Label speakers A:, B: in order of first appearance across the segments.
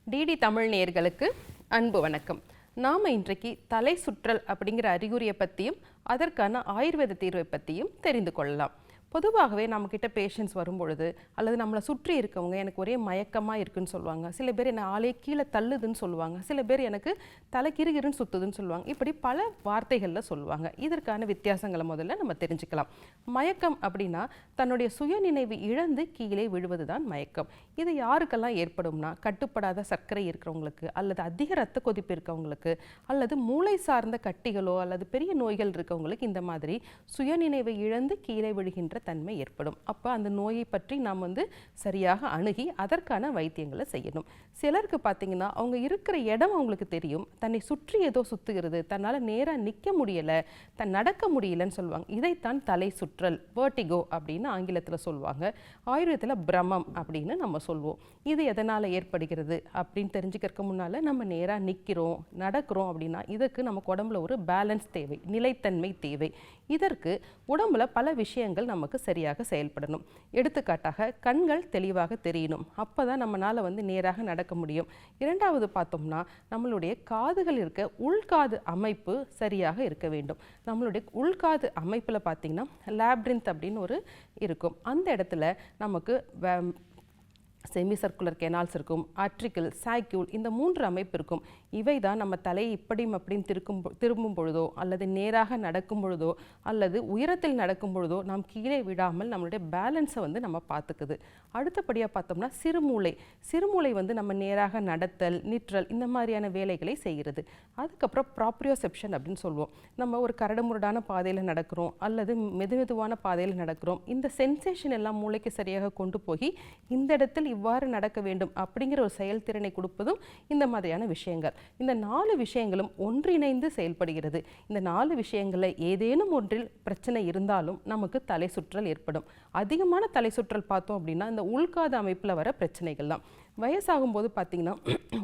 A: DD Tamil நேயர்களுக்கு அன்பு வணக்கம். நாம் இன்றைக்கு தலை சுற்றல் அப்படிங்கிற அறிகுறியை பற்றியும் அதற்கான ஆயுர்வேத தீர்வை பற்றியும் தெரிந்து கொள்ளலாம். பொதுவாகவே நம்மக்கிட்ட பேஷண்ட்ஸ் வரும்பொழுது அல்லது நம்மளை சுற்றி இருக்கவங்க எனக்கு ஒரே மயக்கமாக இருக்குன்னு சொல்லுவாங்க. சில பேர் என்னை ஆளே கீழே தள்ளுதுன்னு சொல்லுவாங்க. சில பேர் எனக்கு தலை கிறுகிறுன்னு சுற்றுதுன்னு சொல்லுவாங்க. இப்படி பல வார்த்தைகளில் சொல்லுவாங்க. இதற்கான வித்தியாசங்களை முதல்ல நம்ம தெரிஞ்சுக்கலாம். மயக்கம் அப்படின்னா தன்னுடைய சுயநினைவு இழந்து கீழே விழுவது தான் மயக்கம். இது யாருக்கெல்லாம் ஏற்படும்னா கட்டுப்படாத சர்க்கரை இருக்கிறவங்களுக்கு, அல்லது அதிக இரத்த கொதிப்பு இருக்கவங்களுக்கு, அல்லது மூளை சார்ந்த கட்டிகளோ அல்லது பெரிய நோய்கள் இருக்கவங்களுக்கு இந்த மாதிரி சுயநினைவை இழந்து கீழே விழுகின்ற தன்மை ஏற்படும். அப்போ அந்த நோயை பற்றி நாம் சரியாக அணுகி அதற்கான வைத்தியங்களை செய்யணும். சிலருக்கு பார்த்தீங்கன்னா அவங்க இருக்கிற இடம் அவங்களுக்கு தெரியும், தன்னை சுற்றி ஏதோ சுத்துகிறது, தன்னால் நேராக நிற்க முடியலை, நடக்க முடியலன்னு சொல்லுவாங்க. இதைத்தான் தலை சுற்றல், வெர்டிகோ அப்படின்னு ஆங்கிலத்தில் சொல்லுவாங்க. ஆயுர்வேதத்தில் பிரமம் அப்படின்னு நம்ம சொல்லுவோம். இது எதனால் ஏற்படுகிறது அப்படின்னு தெரிஞ்சுக்கிறதுக்கு முன்னால் நம்ம நேராக நிற்கிறோம் நடக்கிறோம் அப்படின்னா இதுக்கு நமக்கு உடம்புல ஒரு பேலன்ஸ் தேவை, நிலைத்தன்மை தேவை. இதற்கு உடம்புல பல விஷயங்கள் நமக்கு சரியாக செயல்படணும். எடுத்துக்காட்டாக கண்கள் தெளிவாக தெரியணும். அப்போ தான் நம்மளால் நேராக நடக்க முடியும். இரண்டாவது பார்த்தோம்னா நம்மளுடைய காதுகள் இருக்க உள்காது அமைப்பு சரியாக இருக்க வேண்டும். நம்மளுடைய உள்காது அமைப்பில் பார்த்திங்கன்னா லேப்ரின்த் அப்படின்னு ஒரு இருக்கும். அந்த இடத்துல நமக்கு செமி சர்க்குலர் கெனால்ஸ் இருக்கும், ஆர்ட்ரிக்கல், சாய்க்யூல், இந்த 3 அமைப்பு இருக்கும். இவை தான் நம்ம தலையை இப்படியும் அப்படின்னு திரும்பும் பொழுதோ அல்லது நேராக நடக்கும் பொழுதோ அல்லது உயரத்தில் நடக்கும் பொழுதோ நாம் கீழே விடாமல் நம்மளுடைய பேலன்ஸை நம்ம பார்த்துக்குது. அடுத்தபடியாக பார்த்தோம்னா சிறுமூளை நம்ம நேராக நடத்தல், நிற்றல் இந்த மாதிரியான வேலைகளை செய்கிறது. அதுக்கப்புறம் ப்ராப்ரியோசெப்ஷன் அப்படின்னு சொல்லுவோம். நம்ம ஒரு கரடுமுரடான பாதையில் நடக்கிறோம் அல்லது மெதுமெதுவான பாதையில் நடக்கிறோம். இந்த சென்சேஷன் எல்லாம் மூளைக்கு சரியாக கொண்டு போய் இந்த இடத்தில் இவ்வாறு நடக்க வேண்டும் அப்படிங்கிற ஒரு செயல்திறனை கொடுப்பதும் இந்த மாதிரியான விஷயங்கள். இந்த 4 விஷயங்களும் ஒன்றிணைந்து செயல்படுகிறது. இந்த 4 விஷயங்களில் ஏதேனும் ஒன்றில் பிரச்சனை இருந்தாலும் நமக்கு தலை சுற்றல் ஏற்படும். அதிகமான தலை சுற்றல் பார்த்தோம் அப்படின்னா இந்த உள்காது அமைப்பில் வர பிரச்சனைகள் தான். வயசாகும் போது பார்த்திங்கன்னா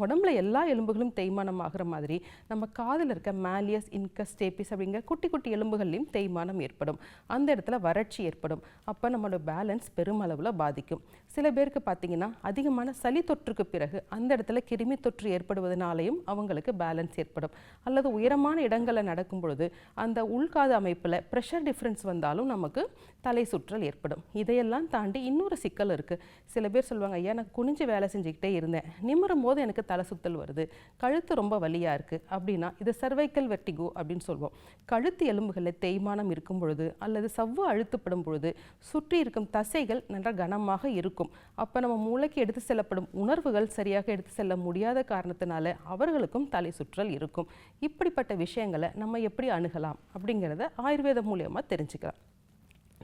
A: உடம்புல எல்லா எலும்புகளும் தேய்மானம் ஆகிற மாதிரி நம்ம காதில் இருக்க மேலியஸ், இன்கஸ், ஸ்டேபிஸ் அப்படிங்கிற குட்டி குட்டி எலும்புகள்லையும் தேய்மானம் ஏற்படும். அந்த இடத்துல வறட்சி ஏற்படும். அப்போ நம்மளோட பேலன்ஸ் பெருமளவில் பாதிக்கும். சில பேருக்கு பார்த்திங்கன்னா அதிகமான சளி தொற்றுக்கு பிறகு அந்த இடத்துல கிருமி தொற்று ஏற்படுவதனாலையும் அவங்களுக்கு பேலன்ஸ் ஏற்படும். அல்லது உயரமான இடங்களில் நடக்கும் பொழுது அந்த உள்காது அமைப்பில் ப்ரெஷர் டிஃப்ரென்ஸ் வந்தாலும் நமக்கு தலை சுற்றல் ஏற்படும். இதையெல்லாம் தாண்டி இன்னொரு சிக்கல் இருக்குது. சில பேர் சொல்லுவாங்க, ஐயா நான் குனிஞ்சு வேலை செஞ்சுக்கிட்டே இருந்தேன், நிமிரும் போது எனக்கு தலை சுத்தல் வருது, கழுத்து ரொம்ப வலியாக இருக்குது அப்படின்னா இது சர்வைக்கல் வெர்டிகோ அப்படின்னு சொல்லுவோம். கழுத்து எலும்புகளில் தேய்மானம் இருக்கும் பொழுது அல்லது சவ்வு அழுத்தப்படும் பொழுது சுற்றி இருக்கும் தசைகள் நல்ல கனமாக இருக்கும். அப்போ நம்ம மூளைக்கு எடுத்து செல்லப்படும் உணர்வுகள் சரியாக எடுத்து செல்ல முடியாத காரணத்தினால அவர்களுக்கும் தலை சுற்றல் இருக்கும். இப்படிப்பட்ட விஷயங்களை நம்ம எப்படி அணுகலாம் அப்படிங்கிறத ஆயுர்வேதம் மூலமாக தெரிஞ்சுக்கலாம்.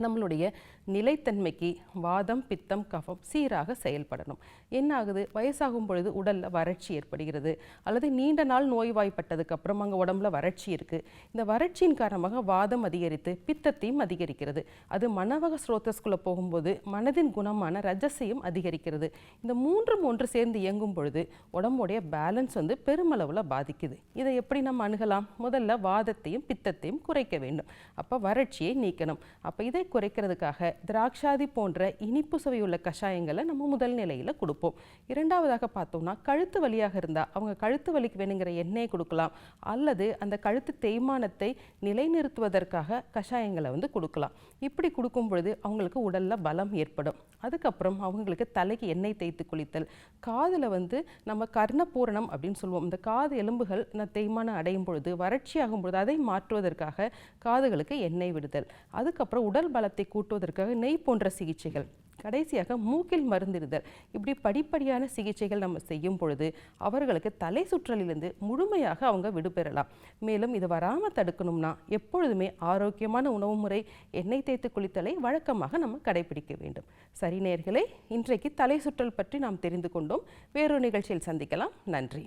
A: நம்மளுடைய நிலைத்தன்மைக்கு வாதம், பித்தம், கஃபம் சீராக செயல்படணும். என்ன ஆகுது, வயசாகும் பொழுது உடலில் வறட்சி ஏற்படுகிறது அல்லது நீண்ட நாள் நோய்வாய்ப்பட்டதுக்கு அப்புறம் அங்கே உடம்புல வறட்சி இருக்குது. இந்த வறட்சியின் காரணமாக வாதம் அதிகரித்து பித்தத்தையும் அதிகரிக்கிறது. அது மனவக ஸ்ரோதஸ்குள்ளே போகும்போது மனதின் குணமான ரஜஸையும் அதிகரிக்கிறது. இந்த 3ம் ஒன்று சேர்ந்து இயங்கும் பொழுது உடம்புடைய பேலன்ஸ் பெருமளவில் பாதிக்குது. இதை எப்படி நம்ம அணுகலாம்? முதல்ல வாதத்தையும் பித்தத்தையும் குறைக்க வேண்டும். அப்போ வறட்சியை நீக்கணும். அப்போ இதை குறைக்கிறதுக்காக திராட்சாதி போன்ற இனிப்பு சுவையுள்ள கஷாயங்களை நம்ம முதல் நிலையில் கொடுப்போம். இரண்டாவதாக பார்த்தோம்னா கழுத்து வலியாக இருந்தால் அவங்க கழுத்து வலிக்கு வேணுங்கிற எண்ணெயை கொடுக்கலாம், அல்லது அந்த கழுத்து தேய்மானத்தை நிலைநிறுத்துவதற்காக கஷாயங்களை கொடுக்கலாம். இப்படி கொடுக்கும் பொழுது அவங்களுக்கு உடலில் பலம் ஏற்படும். அதுக்கப்புறம் அவங்களுக்கு தலைக்கு எண்ணெய் தேய்த்து குளித்தல், காதில் நம்ம கர்ணபூரணம் அப்படின்னு சொல்லுவோம். இந்த காது எலும்புகள் தேய்மானம் அடையும் பொழுது வறட்சி ஆகும் பொழுது அதை மாற்றுவதற்காக காதுகளுக்கு எண்ணெய் விடுதல், அதுக்கப்புறம் உடல் பலத்தை கூட்டுவதற்காக நெய் போன்ற சிகிச்சைகள், கடைசியாக மூக்கில் மருந்திடுதல். இப்படி படிப்படியான சிகிச்சைகள் நம்ம செய்யும் பொழுது அவர்களுக்கு தலை சுற்றலிலிருந்து முழுமையாக அவங்க விடுபெறலாம். மேலும் இது வராமல் தடுக்கணும்னா எப்பொழுதுமே ஆரோக்கியமான உணவு முறை, எண்ணெய் தேய்த்து குளித்தலை வழக்கமாக நம்ம கடைபிடிக்க வேண்டும். சரி நேயர்களே, இன்றைக்கு தலை சுற்றல் பற்றி நாம் தெரிந்து கொண்டோம். வேறொரு நிகழ்ச்சியில் சந்திக்கலாம். நன்றி.